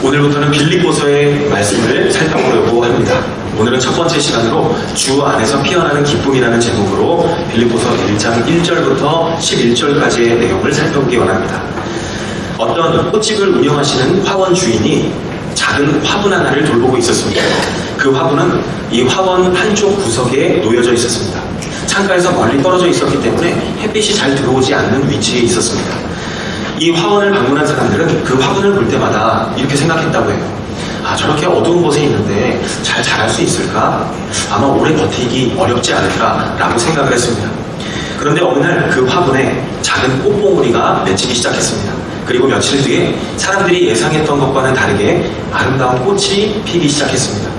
오늘부터는 빌립보서의 말씀을 살펴보려고 합니다. 오늘은 첫 번째 시간으로 주 안에서 피어나는 기쁨이라는 제목으로 빌립보서 1장 1절부터 11절까지의 내용을 살펴보기 원합니다. 어떤 꽃집을 운영하시는 화원 주인이 작은 화분 하나를 돌보고 있었습니다. 그 화분은 이 화원 한쪽 구석에 놓여져 있었습니다. 창가에서 멀리 떨어져 있었기 때문에 햇빛이 잘 들어오지 않는 위치에 있었습니다. 이 화원을 방문한 사람들은 그 화분을 볼 때마다 이렇게 생각했다고 해요. 저렇게 어두운 곳에 있는데 잘 자랄 수 있을까? 아마 오래 버티기 어렵지 않을까? 라고 생각을 했습니다. 그런데 어느 날 그 화분에 작은 꽃봉오리가 맺히기 시작했습니다. 그리고 며칠 뒤에 사람들이 예상했던 것과는 다르게 아름다운 꽃이 피기 시작했습니다.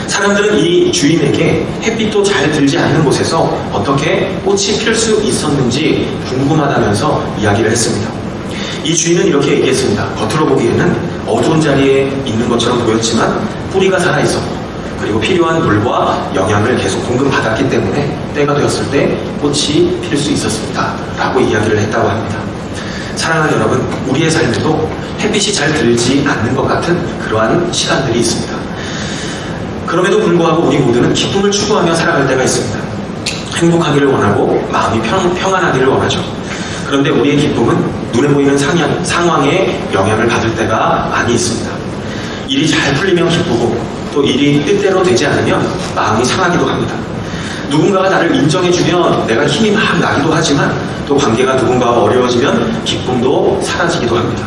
사람들은 이 주인에게 햇빛도 잘 들지 않는 곳에서 어떻게 꽃이 필 수 있었는지 궁금하다면서 이야기를 했습니다. 이 주인은 이렇게 얘기했습니다. 겉으로 보기에는 어두운 자리에 있는 것처럼 보였지만 뿌리가 살아있었고 그리고 필요한 물과 영양을 계속 공급받았기 때문에 때가 되었을 때 꽃이 필 수 있었습니다. 라고 이야기를 했다고 합니다. 사랑하는 여러분, 우리의 삶에도 햇빛이 잘 들지 않는 것 같은 그러한 시간들이 있습니다. 그럼에도 불구하고 우리 모두는 기쁨을 추구하며 살아갈 때가 있습니다. 행복하기를 원하고 마음이 평안하기를 원하죠. 그런데 우리의 기쁨은 눈에 보이는 상황에 영향을 받을 때가 많이 있습니다. 일이 잘 풀리면 기쁘고 또 일이 뜻대로 되지 않으면 마음이 상하기도 합니다. 누군가가 나를 인정해주면 내가 힘이 막 나기도 하지만 또 관계가 누군가와 어려워지면 기쁨도 사라지기도 합니다.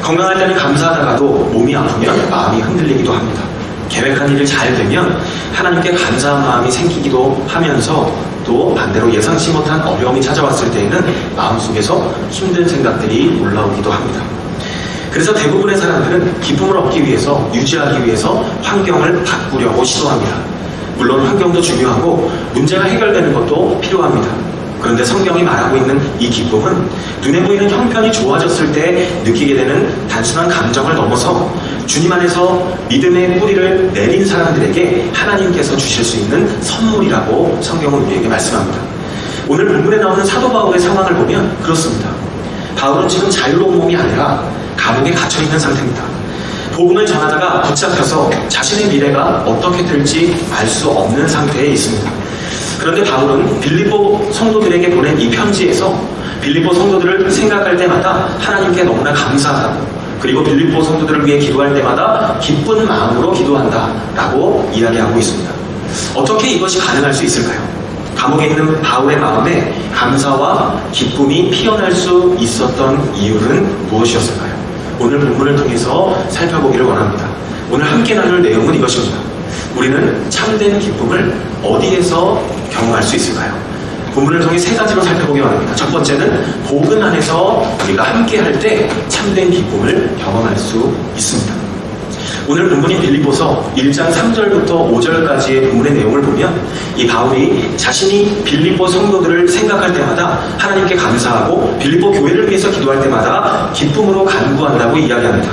건강할 때는 감사하다가도 몸이 아프면 마음이 흔들리기도 합니다. 계획한 일이 잘 되면 하나님께 감사한 마음이 생기기도 하면서 또 반대로 예상치 못한 어려움이 찾아왔을 때에는 마음속에서 힘든 생각들이 올라오기도 합니다. 그래서 대부분의 사람들은 기쁨을 얻기 위해서, 유지하기 위해서 환경을 바꾸려고 시도합니다. 물론 환경도 중요하고 문제가 해결되는 것도 필요합니다. 그런데 성경이 말하고 있는 이 기쁨은 눈에 보이는 형편이 좋아졌을 때 느끼게 되는 단순한 감정을 넘어서 주님 안에서 믿음의 뿌리를 내린 사람들에게 하나님께서 주실 수 있는 선물이라고 성경은 우리에게 말씀합니다. 오늘 본문에 나오는 사도 바울의 상황을 보면 그렇습니다. 바울은 지금 자유로운 몸이 아니라 감옥에 갇혀있는 상태입니다. 복음을 전하다가 붙잡혀서 자신의 미래가 어떻게 될지 알 수 없는 상태에 있습니다. 그런데 바울은 빌립보 성도들에게 보낸 이 편지에서 빌립보 성도들을 생각할 때마다 하나님께 너무나 감사하다고, 그리고 빌립보 성도들을 위해 기도할 때마다 기쁜 마음으로 기도한다 라고 이야기하고 있습니다. 어떻게 이것이 가능할 수 있을까요? 감옥에 있는 바울의 마음에 감사와 기쁨이 피어날 수 있었던 이유는 무엇이었을까요? 오늘 본문을 통해서 살펴보기를 원합니다. 오늘 함께 나눌 내용은 이것입니다. 우리는 참된 기쁨을 어디에서 경험할 수 있을까요? 본문을 통해 세 가지로 살펴보기 원합니다. 첫 번째는 복음 안에서 우리가 함께 할 때 참된 기쁨을 경험할 수 있습니다. 오늘 본문인 빌립보서 1장 3절부터 5절까지의 본문의 내용을 보면 이 바울이 자신이 빌립보 성도들을 생각할 때마다 하나님께 감사하고 빌립보 교회를 위해서 기도할 때마다 기쁨으로 간구한다고 이야기합니다.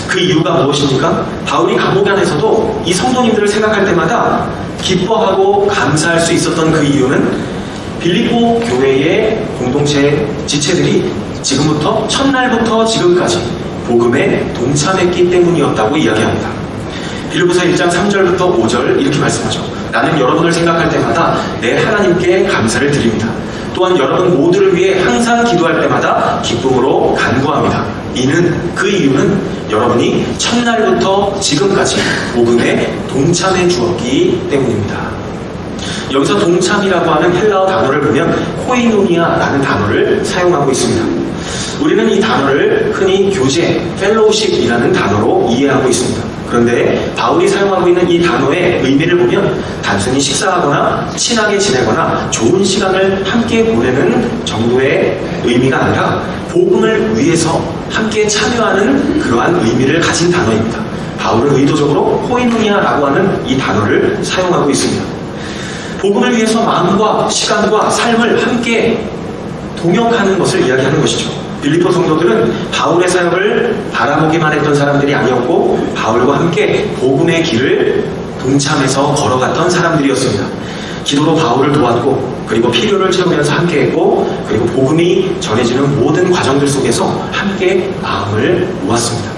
그 이유가 무엇입니까? 바울이 감옥 안에서도 이 성도님들을 생각할 때마다 기뻐하고 감사할 수 있었던 그 이유는 빌립보 교회의 공동체 지체들이 지금부터 첫날부터 지금까지 복음에 동참했기 때문이었다고 이야기합니다. 빌립보서 1장 3절부터 5절 이렇게 말씀하죠. 나는 여러분을 생각할 때마다 내 하나님께 감사를 드립니다. 또한 여러분 모두를 위해 항상 기도할 때마다 기쁨으로 간구합니다. 그 이유는 여러분이 첫날부터 지금까지 복음에 동참해 주었기 때문입니다. 여기서 동참이라고 하는 헬라어 단어를 보면 코이노니아라는 단어를 사용하고 있습니다. 우리는 이 단어를 흔히 교제, 펠로우십이라는 단어로 이해하고 있습니다. 그런데 바울이 사용하고 있는 이 단어의 의미를 보면 단순히 식사하거나 친하게 지내거나 좋은 시간을 함께 보내는 정도의 의미가 아니라 복음을 위해서 함께 참여하는 그러한 의미를 가진 단어입니다. 바울은 의도적으로 코이노니아라고 하는 이 단어를 사용하고 있습니다. 복음을 위해서 마음과 시간과 삶을 함께 동역하는 것을 이야기하는 것이죠. 빌립보 성도들은 바울의 사역을 바라보기만 했던 사람들이 아니었고 바울과 함께 복음의 길을 동참해서 걸어갔던 사람들이었습니다. 기도로 바울을 도왔고 그리고 필요를 채우면서 함께했고 그리고 복음이 전해지는 모든 과정들 속에서 함께 마음을 모았습니다.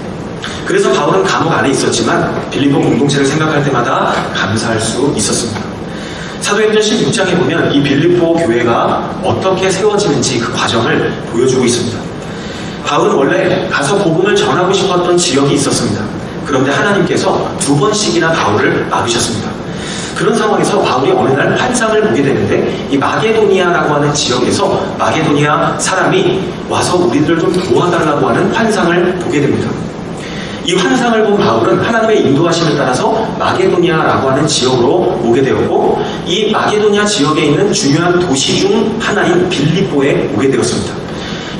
그래서 바울은 감옥 안에 있었지만 빌립보 공동체를 생각할 때마다 감사할 수 있었습니다. 사도행전 16장에 보면 이 빌립보 교회가 어떻게 세워지는지 그 과정을 보여주고 있습니다. 바울은 원래 가서 복음을 전하고 싶었던 지역이 있었습니다. 그런데 하나님께서 2번씩이나 바울을 막으셨습니다. 그런 상황에서 바울이 어느 날 환상을 보게 되는데 이 마게도니아라고 하는 지역에서 마게도니아 사람이 와서 우리들 좀 도와달라고 하는 환상을 보게 됩니다. 이 환상을 본 바울은 하나님의 인도하심을 따라서 마게도니아라고 하는 지역으로 오게 되었고 이 마게도니아 지역에 있는 중요한 도시 중 하나인 빌립보에 오게 되었습니다.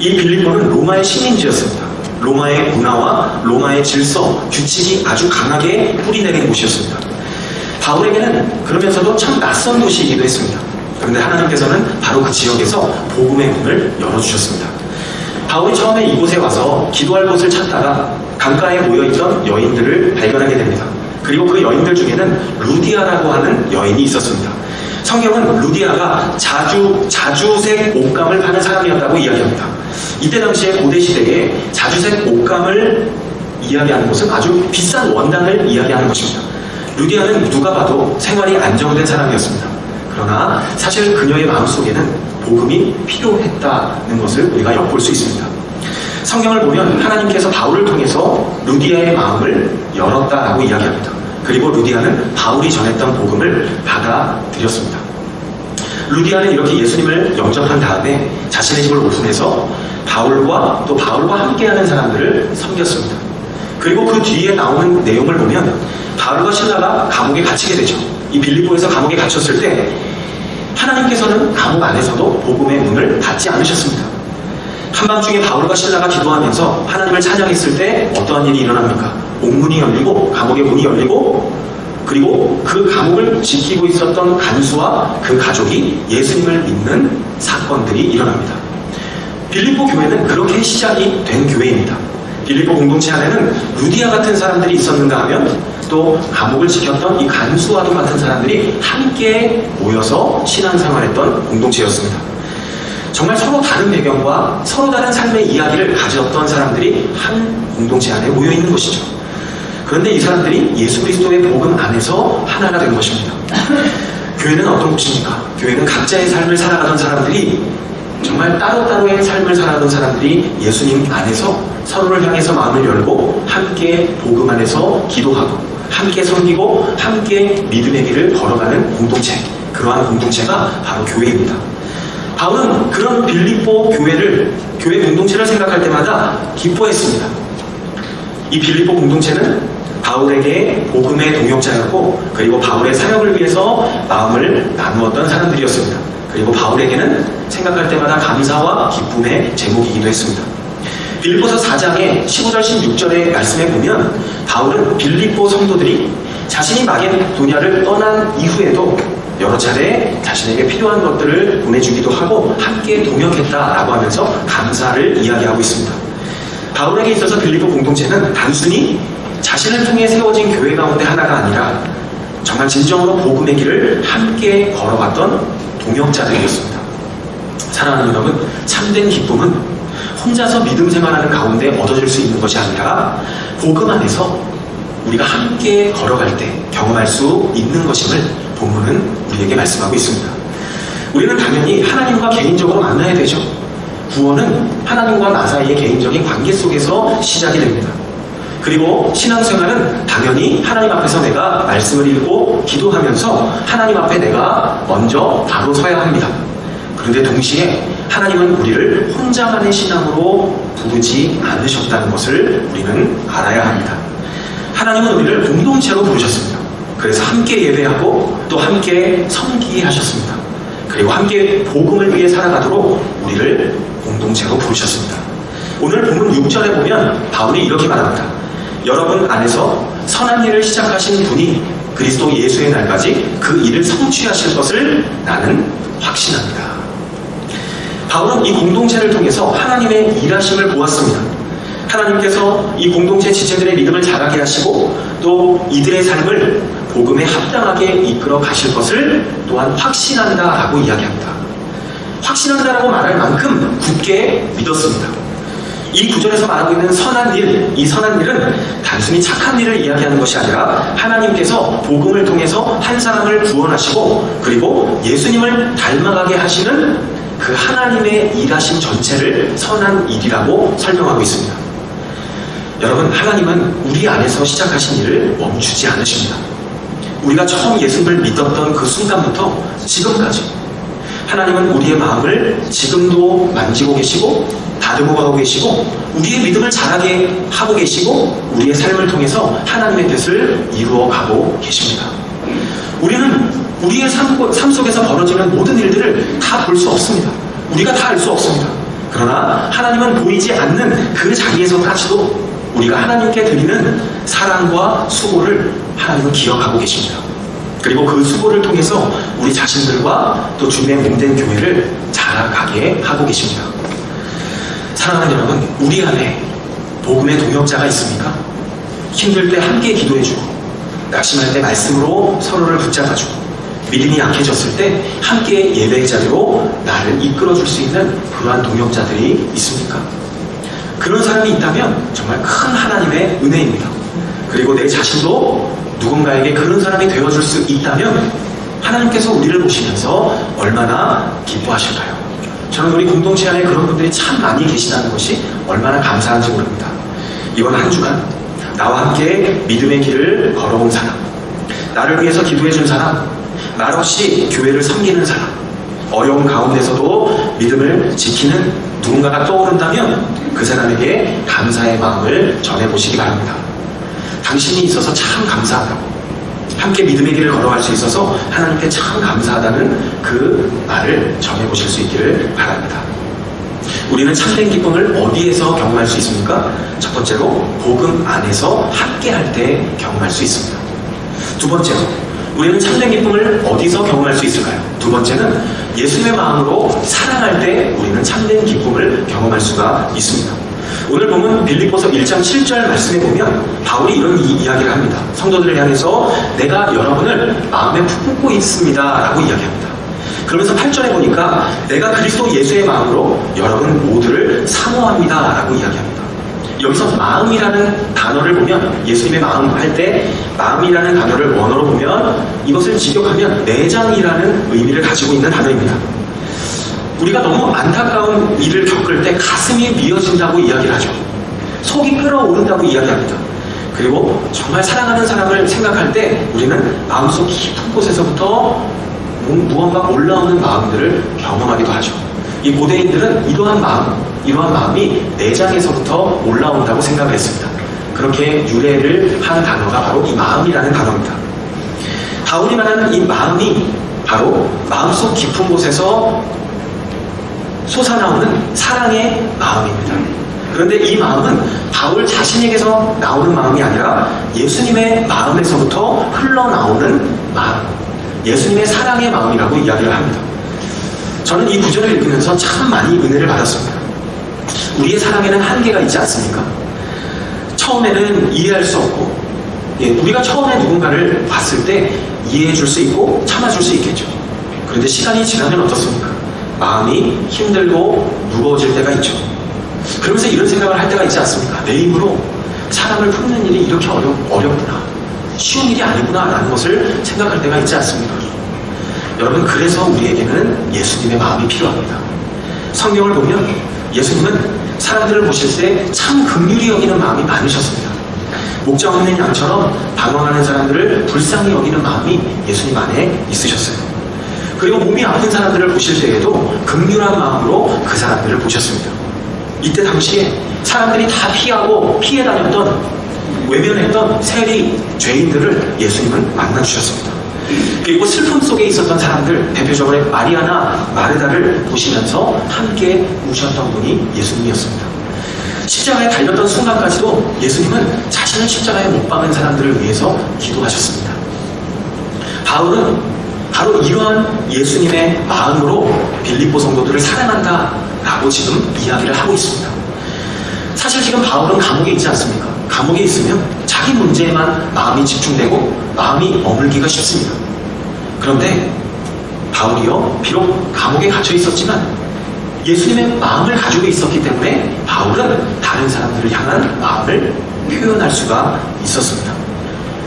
이 빌립보는 로마의 식민지였습니다. 로마의 문화와 로마의 질서, 규칙이 아주 강하게 뿌리내린 곳이었습니다. 바울에게는 그러면서도 참 낯선 도시이기도 했습니다. 그런데 하나님께서는 바로 그 지역에서 복음의 문을 열어주셨습니다. 바울이 처음에 이곳에 와서 기도할 곳을 찾다가 강가에 모여있던 여인들을 발견하게 됩니다. 그리고 그 여인들 중에는 루디아라고 하는 여인이 있었습니다. 성경은 루디아가 자주색 옷감을 파는 사람이었다고 이야기합니다. 이때 당시에 고대 시대에 자주색 옷감을 이야기하는 것은 아주 비싼 원단을 이야기하는 것입니다. 루디아는 누가 봐도 생활이 안정된 사람이었습니다. 그러나 사실 그녀의 마음속에는 복음이 필요했다는 것을 우리가 엿볼 수 있습니다. 성경을 보면 하나님께서 바울을 통해서 루디아의 마음을 열었다라고 이야기합니다. 그리고 루디아는 바울이 전했던 복음을 받아들였습니다. 루디아는 이렇게 예수님을 영접한 다음에 자신의 집을 오픈해서 바울과 함께하는 사람들을 섬겼습니다. 그리고 그 뒤에 나오는 내용을 보면 바울과 실라가 감옥에 갇히게 되죠. 이 빌립보에서 감옥에 갇혔을 때 하나님께서는 감옥 안에서도 복음의 문을 닫지 않으셨습니다. 한밤중에 바울과 실라가 기도하면서 하나님을 찬양했을 때 어떠한 일이 일어납니까? 옥문이 열리고 감옥의 문이 열리고 그리고 그 감옥을 지키고 있었던 간수와 그 가족이 예수님을 믿는 사건들이 일어납니다. 빌립보 교회는 그렇게 시작이 된 교회입니다. 빌립보 공동체 안에는 루디아 같은 사람들이 있었는가 하면 또 감옥을 지켰던 이 간수와도 같은 사람들이 함께 모여서 신앙생활했던 공동체였습니다. 정말 서로 다른 배경과 서로 다른 삶의 이야기를 가졌던 사람들이 한 공동체 안에 모여있는 것이죠. 그런데 이 사람들이 예수 그리스도의 복음 안에서 하나가 된 것입니다. 교회는 어떤 곳입니까? 교회는 각자의 삶을 살아가던 사람들이 정말 따로따로의 삶을 살아가던 사람들이 예수님 안에서 서로를 향해서 마음을 열고 함께 복음 안에서 기도하고 함께 섬기고 함께 믿음의 길을 걸어가는 공동체, 그러한 공동체가 바로 교회입니다. 바울은 그런 빌립보 교회 공동체를 생각할 때마다 기뻐했습니다. 이 빌립보 공동체는 바울에게 복음의 동역자였고 그리고 바울의 사역을 위해서 마음을 나누었던 사람들이었습니다. 그리고 바울에게는 생각할 때마다 감사와 기쁨의 제목이기도 했습니다. 빌립보서 4장의 15절 16절의 말씀에 보면 바울은 빌립보 성도들이 자신이 마게도냐를 떠난 이후에도 여러 차례 자신에게 필요한 것들을 보내주기도 하고 함께 동역했다라고 하면서 감사를 이야기하고 있습니다. 바울에게 있어서 빌립보 공동체는 단순히 자신을 통해 세워진 교회 가운데 하나가 아니라 정말 진정으로 복음의 길을 함께 걸어갔던 동역자들이었습니다. 사랑하는 여러분, 참된 기쁨은 혼자서 믿음 생활하는 가운데 얻어질 수 있는 것이 아니라 복음 안에서 우리가 함께 걸어갈 때 경험할 수 있는 것임을 본문은 우리에게 말씀하고 있습니다. 우리는 당연히 하나님과 개인적으로 만나야 되죠. 구원은 하나님과 나 사이의 개인적인 관계 속에서 시작이 됩니다. 그리고 신앙생활은 당연히 하나님 앞에서 내가 말씀을 읽고 기도하면서 하나님 앞에 내가 먼저 바로 서야 합니다. 그런데 동시에 하나님은 우리를 혼자만의 신앙으로 부르지 않으셨다는 것을 우리는 알아야 합니다. 하나님은 우리를 공동체로 부르셨습니다. 그래서 함께 예배하고 또 함께 섬기게 하셨습니다. 그리고 함께 복음을 위해 살아가도록 우리를 공동체로 부르셨습니다. 오늘 본문 6절에 보면 바울이 이렇게 말합니다. 여러분 안에서 선한 일을 시작하신 분이 그리스도 예수의 날까지 그 일을 성취하실 것을 나는 확신합니다. 바울은 이 공동체를 통해서 하나님의 일하심을 보았습니다. 하나님께서 이 공동체 지체들의 믿음을 자라게 하시고 또 이들의 삶을 복음에 합당하게 이끌어 가실 것을 또한 확신한다라고 이야기합니다. 확신한다라고 말할 만큼 굳게 믿었습니다. 이 구절에서 말하고 있는 선한 일, 이 선한 일은 단순히 착한 일을 이야기하는 것이 아니라 하나님께서 복음을 통해서 한 사람을 구원하시고 그리고 예수님을 닮아가게 하시는 그 하나님의 일하신 전체를 선한 일이라고 설명하고 있습니다. 여러분, 하나님은 우리 안에서 시작하신 일을 멈추지 않으십니다. 우리가 처음 예수님을 믿었던 그 순간부터 지금까지 하나님은 우리의 마음을 지금도 만지고 계시고 다듬어 가고 계시고 우리의 믿음을 자라게 하고 계시고 우리의 삶을 통해서 하나님의 뜻을 이루어 가고 계십니다. 우리는 우리의 삶 속에서 벌어지는 모든 일들을 다 볼 수 없습니다. 우리가 다 알 수 없습니다. 그러나 하나님은 보이지 않는 그 자리에서까지도 우리가 하나님께 드리는 사랑과 수고를 하나님은 기억하고 계십니다. 그리고 그 수고를 통해서 우리 자신들과 또 주님의 몸된 교회를 자라가게 하고 계십니다. 사랑하는 여러분, 우리 안에 복음의 동역자가 있습니까? 힘들 때 함께 기도해주고 낙심할 때 말씀으로 서로를 붙잡아주고 믿음이 약해졌을 때 함께 예배의 자리로 나를 이끌어줄 수 있는 그러한 동역자들이 있습니까? 그런 사람이 있다면 정말 큰 하나님의 은혜입니다. 그리고 내 자신도 누군가에게 그런 사람이 되어줄 수 있다면 하나님께서 우리를 보시면서 얼마나 기뻐하실까요? 저는 우리 공동체 안에 그런 분들이 참 많이 계시다는 것이 얼마나 감사한지 모릅니다. 이번 한 주간 나와 함께 믿음의 길을 걸어온 사람, 나를 위해서 기도해준 사람, 말없이 교회를 섬기는 사람, 어려운 가운데서도 믿음을 지키는 누군가가 떠오른다면 그 사람에게 감사의 마음을 전해보시기 바랍니다. 당신이 있어서 참 감사하다고, 함께 믿음의 길을 걸어갈 수 있어서 하나님께 참 감사하다는 그 말을 전해보실 수 있기를 바랍니다. 우리는 참된 기쁨을 어디에서 경험할 수 있습니까? 첫 번째로 복음 안에서 함께할 때 경험할 수 있습니다. 두 번째로 우리는 참된 기쁨을 어디서 경험할 수 있을까요? 두 번째는 예수님의 마음으로 사랑할 때 우리는 참된 기쁨을 경험할 수가 있습니다. 오늘 보면 빌립보서 1장 7절 말씀에 보면 바울이 이런 이야기를 합니다. 성도들을 향해서 내가 여러분을 마음에 품고 있습니다 라고 이야기합니다. 그러면서 8절에 보니까 내가 그리스도 예수의 마음으로 여러분 모두를 사모합니다 라고 이야기합니다. 여기서 마음이라는 단어를 보면 예수님의 마음 할 때 마음이라는 단어를 원어로 보면 이것을 직역하면 내장이라는 의미를 가지고 있는 단어입니다. 우리가 너무 안타까운 일을 겪을 때 가슴이 미어진다고 이야기를 하죠. 속이 끓어오른다고 이야기합니다. 그리고 정말 사랑하는 사람을 생각할 때 우리는 마음속 깊은 곳에서부터 무언가 올라오는 마음들을 경험하기도 하죠. 이 고대인들은 이러한 마음이 내장에서부터 올라온다고 생각을 했습니다. 그렇게 유래를 한 단어가 바로 이 마음이라는 단어입니다. 바울이 말하는 이 마음이 바로 마음속 깊은 곳에서 솟아나오는 사랑의 마음입니다. 그런데 이 마음은 바울 자신에게서 나오는 마음이 아니라 예수님의 마음에서부터 흘러나오는 마음, 예수님의 사랑의 마음이라고 이야기를 합니다. 저는 이 구절을 읽으면서 참 많이 은혜를 받았습니다. 우리의 사랑에는 한계가 있지 않습니까? 처음에는 이해할 수 없고, 우리가 처음에 누군가를 봤을 때 이해해 줄 수 있고 참아줄 수 있겠죠. 그런데 시간이 지나면 어떻습니까? 마음이 힘들고 무거워질 때가 있죠. 그러면서 이런 생각을 할 때가 있지 않습니까? 내 힘으로 사람을 품는 일이 이렇게 어렵구나, 쉬운 일이 아니구나 라는 것을 생각할 때가 있지 않습니까? 여러분, 그래서 우리에게는 예수님의 마음이 필요합니다. 성경을 보면 예수님은 사람들을 보실 때 참 긍휼히 여기는 마음이 많으셨습니다. 목자 없는 양처럼 방황하는 사람들을 불쌍히 여기는 마음이 예수님 안에 있으셨어요. 그리고 몸이 아픈 사람들을 보실 때에도 긍휼한 마음으로 그 사람들을 보셨습니다. 이때 당시에 사람들이 다 피해 다녔던, 외면했던 세리, 죄인들을 예수님은 만나주셨습니다. 그리고 슬픔 속에 있었던 사람들, 대표적으로 마리아나 마르다를 보시면서 함께 우셨던 분이 예수님이었습니다. 십자가에 달렸던 순간까지도 예수님은 자신을 십자가에 못 박은 사람들을 위해서 기도하셨습니다. 바울은 바로 이러한 예수님의 마음으로 빌립보 성도들을 사랑한다 라고 지금 이야기를 하고 있습니다. 사실 지금 바울은 감옥에 있지 않습니까? 감옥에 있으면 자기 문제에만 마음이 집중되고 마음이 머물기가 쉽습니다. 그런데 바울이요, 비록 감옥에 갇혀 있었지만 예수님의 마음을 가지고 있었기 때문에 바울은 다른 사람들을 향한 마음을 표현할 수가 있었습니다.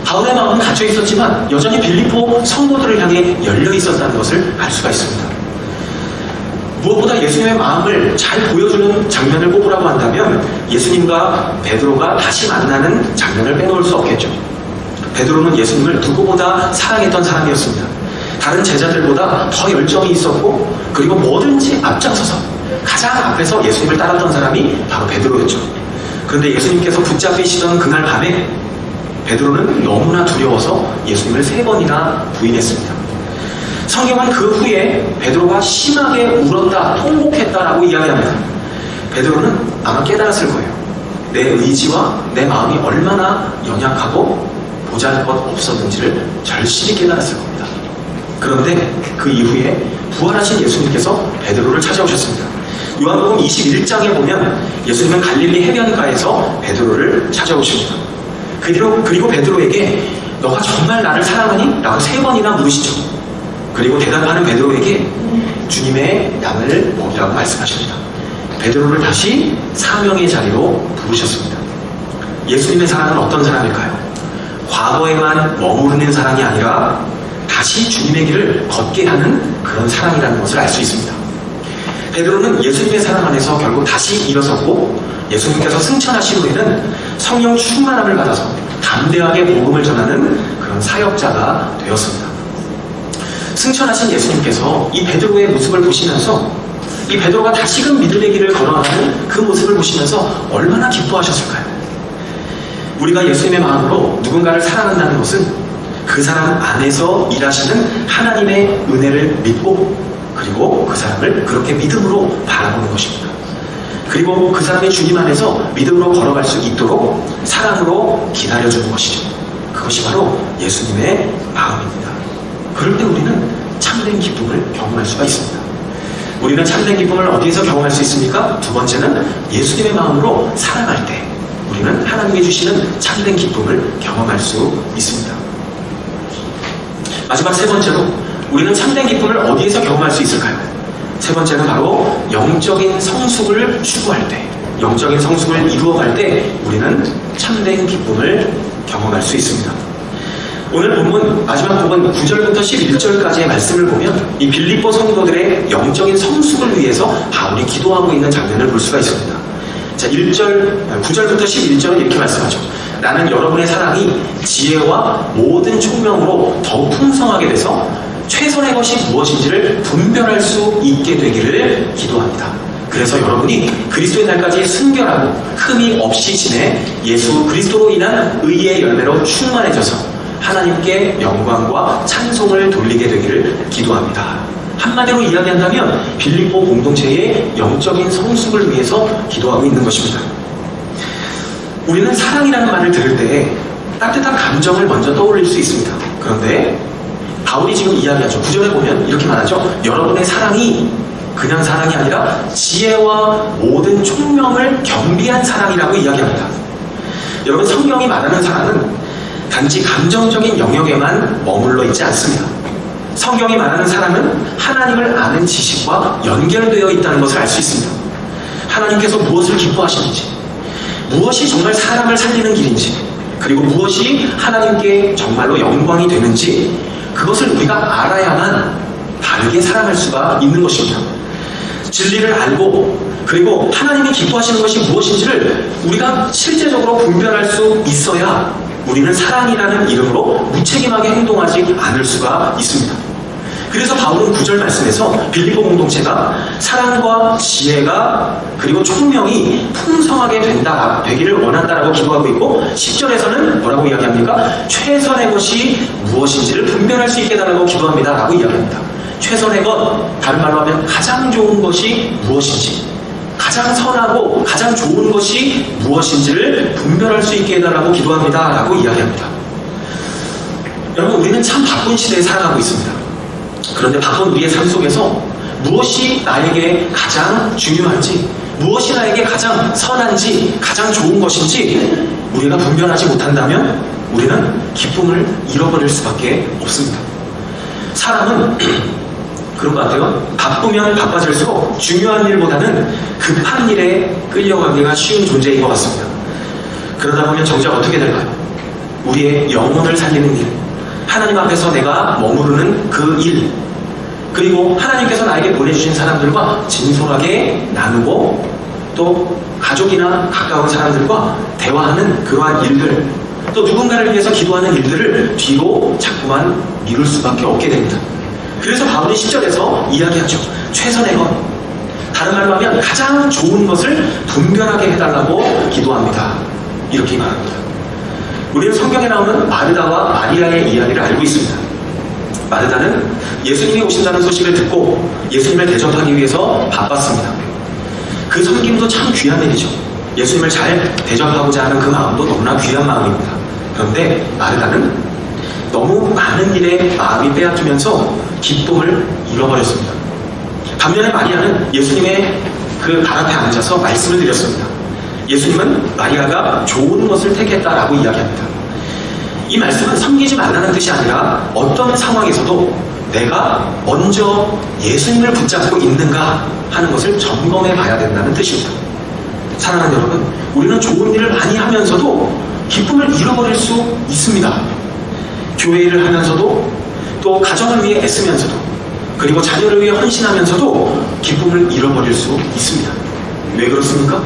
바울의 마음은 닫혀 있었지만 여전히 빌립보 성도들을 향해 열려 있었다는 것을 알 수가 있습니다. 무엇보다 예수님의 마음을 잘 보여주는 장면을 꼽으라고 한다면 예수님과 베드로가 다시 만나는 장면을 빼놓을 수 없겠죠. 베드로는 예수님을 누구보다 사랑했던 사람이었습니다. 다른 제자들보다 더 열정이 있었고, 그리고 뭐든지 앞장서서 가장 앞에서 예수님을 따랐던 사람이 바로 베드로였죠. 그런데 예수님께서 붙잡히시던 그날 밤에 베드로는 너무나 두려워서 예수님을 3번이나 부인했습니다. 성경은 그 후에 베드로가 심하게 울었다, 통곡했다라고 이야기합니다. 베드로는 아마 깨달았을 거예요. 내 의지와 내 마음이 얼마나 연약하고 보잘것없었는지를 절실히 깨달았을 겁니다. 그런데 그 이후에 부활하신 예수님께서 베드로를 찾아오셨습니다. 요한복음 21장에 보면 예수님은 갈릴리 해변가에서 베드로를 찾아오십니다. 그리고 베드로에게 너가 정말 나를 사랑하니? 라고 3번이나 물으시죠. 그리고 대답하는 베드로에게 주님의 양을 먹이라고 말씀하십니다. 베드로를 다시 사명의 자리로 부르셨습니다. 예수님의 사랑은 어떤 사랑일까요? 과거에만 머무르는 사랑이 아니라 다시 주님의 길을 걷게 하는 그런 사랑이라는 것을 알 수 있습니다. 베드로는 예수님의 사랑 안에서 결국 다시 일어섰고, 예수님께서 승천하신 후에는 성령 충만함을 받아서 담대하게 복음을 전하는 그런 사역자가 되었습니다. 승천하신 예수님께서 이 베드로의 모습을 보시면서, 이 베드로가 다시금 믿음의 길을 걸어가는 그 모습을 보시면서 얼마나 기뻐하셨을까요? 우리가 예수님의 마음으로 누군가를 사랑한다는 것은 그 사람 안에서 일하시는 하나님의 은혜를 믿고, 그리고 그 사람을 그렇게 믿음으로 바라보는 것입니다. 그리고 그 사람의 주님 안에서 믿음으로 걸어갈 수 있도록 사랑으로 기다려주는 것이죠. 그것이 바로 예수님의 마음입니다. 그럴 때 우리는 참된 기쁨을 경험할 수가 있습니다. 우리는 참된 기쁨을 어디에서 경험할 수 있습니까? 두 번째는 예수님의 마음으로 사랑할 때 우리는 하나님이 주시는 참된 기쁨을 경험할 수 있습니다. 마지막 3번째로 우리는 참된 기쁨을 어디에서 경험할 수 있을까요? 3번째는 바로 영적인 성숙을 추구할 때, 영적인 성숙을 이루어갈 때 우리는 참된 기쁨을 경험할 수 있습니다. 오늘 본문 마지막 부분 9절부터 11절까지의 말씀을 보면 이 빌립보 성도들의 영적인 성숙을 위해서 바울이 기도하고 있는 장면을 볼 수가 있습니다. 자, 9절부터 11절은 이렇게 말씀하죠. 나는 여러분의 사랑이 지혜와 모든 총명으로 더욱 풍성하게 돼서 최선의 것이 무엇인지를 분별할 수 있게 되기를 기도합니다. 그래서 여러분이 그리스도의 날까지 순결하고 흠이 없이 지내 예수 그리스도로 인한 의의 열매로 충만해져서 하나님께 영광과 찬송을 돌리게 되기를 기도합니다. 한마디로 이야기한다면 빌립보 공동체의 영적인 성숙을 위해서 기도하고 있는 것입니다. 우리는 사랑이라는 말을 들을 때 따뜻한 감정을 먼저 떠올릴 수 있습니다. 그런데 바울이 지금 이야기하죠. 9절에 보면 이렇게 말하죠. 여러분의 사랑이 그냥 사랑이 아니라 지혜와 모든 총명을 겸비한 사랑이라고 이야기합니다. 여러분, 성경이 말하는 사랑은 단지 감정적인 영역에만 머물러 있지 않습니다. 성경이 말하는 사랑은 하나님을 아는 지식과 연결되어 있다는 것을 알 수 있습니다. 하나님께서 무엇을 기뻐하시는지, 무엇이 정말 사람을 살리는 길인지, 그리고 무엇이 하나님께 정말로 영광이 되는지, 그것을 우리가 알아야만 바르게 사랑할 수가 있는 것입니다. 진리를 알고, 그리고 하나님이 기뻐하시는 것이 무엇인지를 우리가 실제적으로 분별할 수 있어야 우리는 사랑이라는 이름으로 무책임하게 행동하지 않을 수가 있습니다. 그래서 바울은 9절 말씀에서 빌립보 공동체가 사랑과 지혜가 그리고 총명이 풍성하게 되기를 원한다라고 기도하고 있고, 10절에서는 뭐라고 이야기합니까? 최선의 것이 무엇인지를 분별할 수 있게 해달라고 기도합니다 라고 이야기합니다. 최선의 것, 다른 말로 하면 가장 좋은 것이 무엇인지, 가장 선하고 가장 좋은 것이 무엇인지를 분별할 수 있게 해달라고 기도합니다 라고 이야기합니다. 여러분, 우리는 참 바쁜 시대에 살아가고 있습니다. 그런데 바쁜 우리의 삶 속에서 무엇이 나에게 가장 중요한지, 무엇이 나에게 가장 선한지, 가장 좋은 것인지 우리가 분별하지 못한다면 우리는 기쁨을 잃어버릴 수밖에 없습니다. 사람은 그런 것 같아요. 바쁘면 바빠질수록 중요한 일보다는 급한 일에 끌려가기가 쉬운 존재인 것 같습니다. 그러다 보면 정작 어떻게 될까요? 우리의 영혼을 살리는 일, 하나님 앞에서 내가 머무르는 그 일, 그리고 하나님께서 나에게 보내주신 사람들과 진솔하게 나누고 또 가족이나 가까운 사람들과 대화하는 그러한 일들, 또 누군가를 위해서 기도하는 일들을 뒤로 자꾸만 미룰 수밖에 없게 됩니다. 그래서 바울이 10절에서 이야기하죠. 최선의 것, 다른 말로 하면 가장 좋은 것을 분별하게 해달라고 기도합니다. 이렇게 말합니다. 우리는 성경에 나오는 마르다와 마리아의 이야기를 알고 있습니다. 마르다는 예수님이 오신다는 소식을 듣고 예수님을 대접하기 위해서 바빴습니다. 그 섬김도 참 귀한 일이죠. 예수님을 잘 대접하고자 하는 그 마음도 너무나 귀한 마음입니다. 그런데 마르다는 너무 많은 일에 마음이 빼앗기면서 기쁨을 잃어버렸습니다. 반면에 마리아는 예수님의 그 발 앞에 앉아서 말씀을 드렸습니다. 예수님은 마리아가 좋은 것을 택했다라고 이야기합니다. 이 말씀은 섬기지 말라는 뜻이 아니라 어떤 상황에서도 내가 먼저 예수님을 붙잡고 있는가 하는 것을 점검해 봐야 된다는 뜻입니다. 사랑하는 여러분, 우리는 좋은 일을 많이 하면서도 기쁨을 잃어버릴 수 있습니다. 교회 일을 하면서도 또 가정을 위해 애쓰면서도 그리고 자녀를 위해 헌신하면서도 기쁨을 잃어버릴 수 있습니다. 왜 그렇습니까?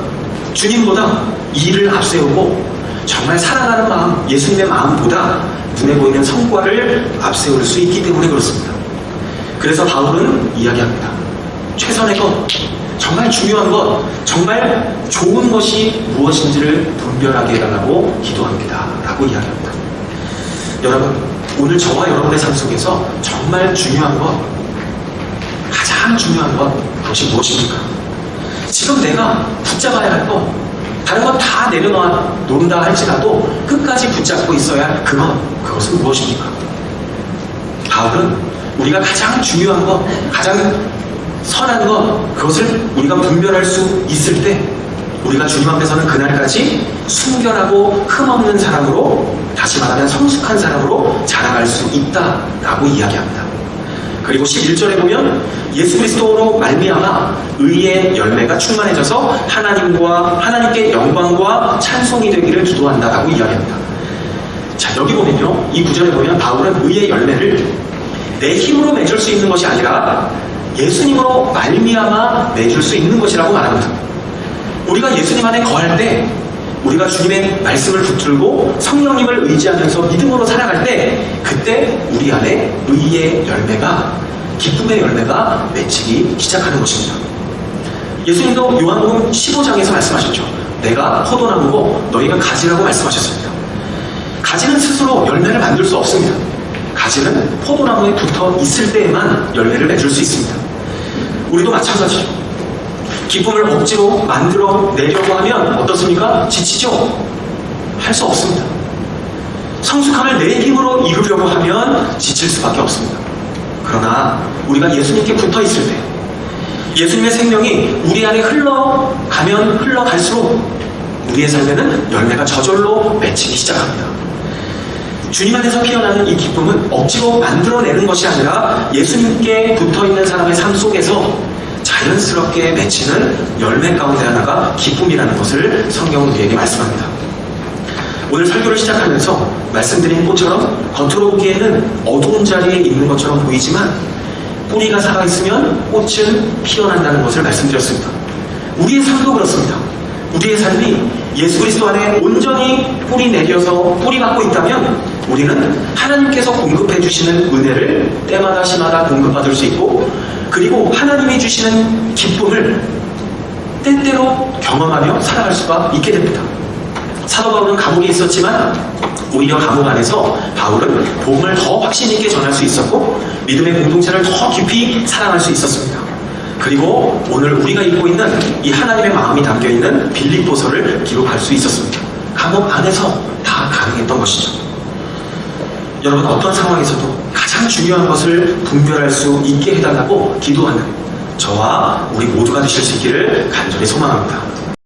주님보다 일을 앞세우고 정말 사랑하는 마음, 예수님의 마음보다 눈에 보이는 성과를 앞세울 수 있기 때문에 그렇습니다. 그래서 바울은 이야기합니다. 최선의 것, 정말 중요한 것, 정말 좋은 것이 무엇인지를 분별하게 해달라고 기도합니다. 라고 이야기합니다. 여러분, 오늘 저와 여러분의 삶 속에서 정말 중요한 것, 가장 중요한 것, 그것이 무엇입니까? 지금 내가 붙잡아야 할 것, 다른 건 다 내려놓는다 할지라도 끝까지 붙잡고 있어야 할 그것은 무엇입니까? 바울은 우리가 가장 중요한 것, 가장 선한 것, 그것을 우리가 분별할 수 있을 때 우리가 주님 앞에서는 그날까지 순결하고 흠없는 사람으로, 다시 말하면 성숙한 사람으로 자라갈 수 있다라고 이야기합니다. 그리고 11절에 보면 예수 그리스도로 말미암아 의의 열매가 충만해져서 하나님께 영광과 찬송이 되기를 기도한다라고 이야기합니다. 자, 여기 보면요, 이 구절에 보면 바울은 의의 열매를 내 힘으로 맺을 수 있는 것이 아니라 예수님으로 말미암아 맺을 수 있는 것이라고 말합니다. 우리가 예수님 안에 거할 때, 우리가 주님의 말씀을 붙들고 성령님을 의지하면서 믿음으로 살아갈 때, 그때 우리 안에 의의 열매가, 기쁨의 열매가 맺히기 시작하는 것입니다. 예수님도 요한복음 15장에서 말씀하셨죠. 내가 포도나무고 너희가 가지라고 말씀하셨습니다. 가지는 스스로 열매를 만들 수 없습니다. 가지는 포도나무에 붙어 있을 때에만 열매를 맺을 수 있습니다. 우리도 마찬가지죠. 기쁨을 억지로 만들어 내려고 하면 어떻습니까? 지치죠? 할 수 없습니다. 성숙함을 내 힘으로 이루려고 하면 지칠 수밖에 없습니다. 그러나 우리가 예수님께 붙어 있을 때, 예수님의 생명이 우리 안에 흘러가면 흘러갈수록 우리의 삶에는 열매가 저절로 맺히기 시작합니다. 주님 안에서 피어나는 이 기쁨은 억지로 만들어내는 것이 아니라 예수님께 붙어있는 사람의 삶 속에서 자연스럽게 맺히는 열매 가운데 하나가 기쁨이라는 것을 성경은 우리에게 말씀합니다. 오늘 설교를 시작하면서 말씀드린 꽃처럼 겉으로 보기에는 어두운 자리에 있는 것처럼 보이지만 뿌리가 살아있으면 꽃은 피어난다는 것을 말씀드렸습니다. 우리의 삶도 그렇습니다. 우리의 삶이 예수 그리스도 안에 온전히 뿌리 내려서 뿌리 받고 있다면 우리는 하나님께서 공급해 주시는 은혜를 때마다 시마다 공급받을 수 있고, 그리고 하나님이 주시는 기쁨을 때때로 경험하며 살아갈 수가 있게 됩니다. 사도 바울은 감옥에 있었지만 오히려 감옥 안에서 바울은 복음을 더 확신 있게 전할 수 있었고 믿음의 공동체를 더 깊이 사랑할 수 있었습니다. 그리고 오늘 우리가 읽고 있는 이 하나님의 마음이 담겨있는 빌립보서를 기록할 수 있었습니다. 감옥 안에서 다 가능했던 것이죠. 여러분, 어떤 상황에서도 가장 중요한 것을 분별할 수 있게 해달라고 기도하는 저와 우리 모두가 되실 수 있기를 간절히 소망합니다.